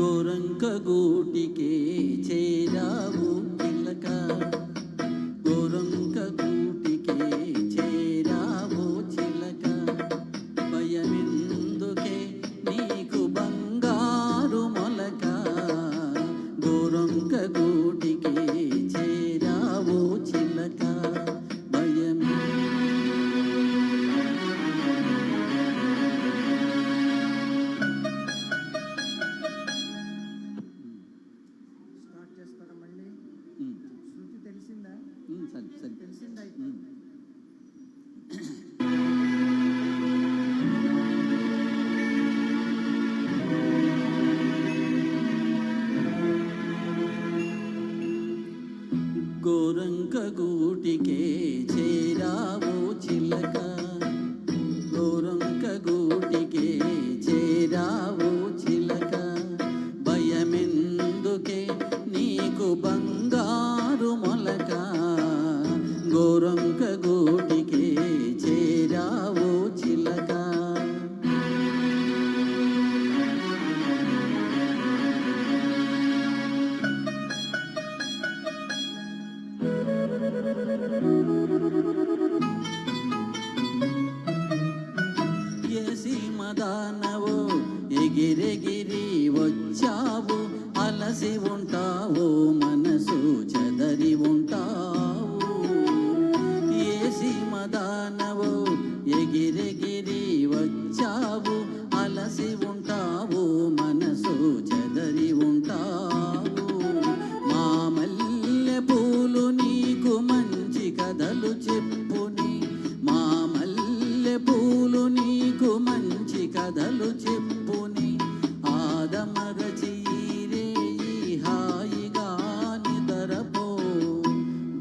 గోరంక గూటికే చేరావు చిలక, గోరంక గూటికే చేరావు చిలక, భయమెందుకే నీకు బంగారు మొలక, గోరంక గూటికే చేరావు చిలక భయం. గోరంక గూటికే చేరావు చిలక, గోరంక గూటికే చేరావు చిలక, భయమెందుకే నీకు బంగారు మొలక, గోరంక గూటికే చేరావు చిలక. సీమదానవు ఎగిరెగిరి వచ్చావు, అలసి ఉంటావు మనసు చెదరి ఉంటావు. ఏ సీమదానవు ఎగిరెగిరి వచ్చావు, అలసి ఉంటావు మనసు చెదరి ఉంటావు. మా మల్లె పూలు నీకు మంచి కథలు చెప్పుని, మా మల్లె పూలు నీకు మంచి కథలు చెప్పుని, ఆదమరచి రేయి హాయిగా నిదరపో,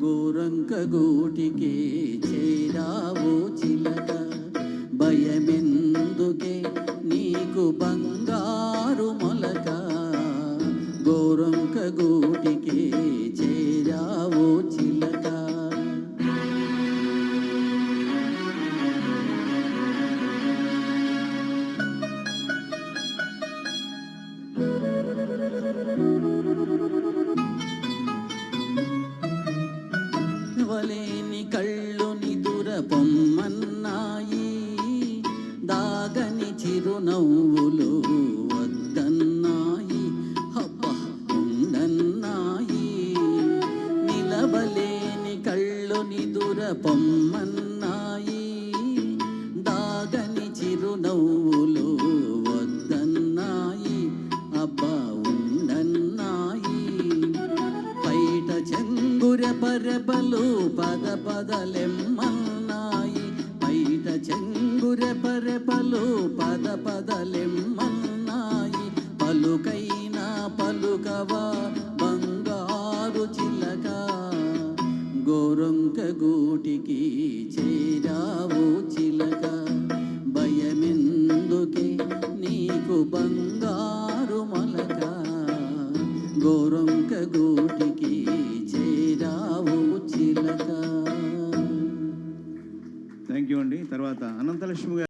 గోరంక గూటికే చేరావు చిలక, భయమెందుకే నీకు బంగారు మొలక, గోరంక గూటికే చేరావు చిలక. వలేని కళ్ళు నిదుర పొమ్మన్నాయి, దాగని చిరునవ్వులు వద్దన్నాయి, హబ్బ ఉండన్నాయి. నిలవలేని కళ్ళు నిదుర పొమ్మన్నాయి, దాగని చిరునవ్వులు వద్దన్నాయి, అబ్బా ఉండన్నాయి. పైట చెంగుర పరపలు పద పదలెమ్మన్నాయి, పైట చెంగుర పరపలు పద పదలెమ్మన్నాయి. పలుకైనా పలుకవా బంగారు చిలక, గోరంక గూటికి చేరావు చిలక, భయమెందుకే నీకు బంగారు మొలక, గోరంక గూటికి చేరావు చిలక. థ్యాంక్ యూ అండి. తర్వాత అనంతలక్ష్మి గారు.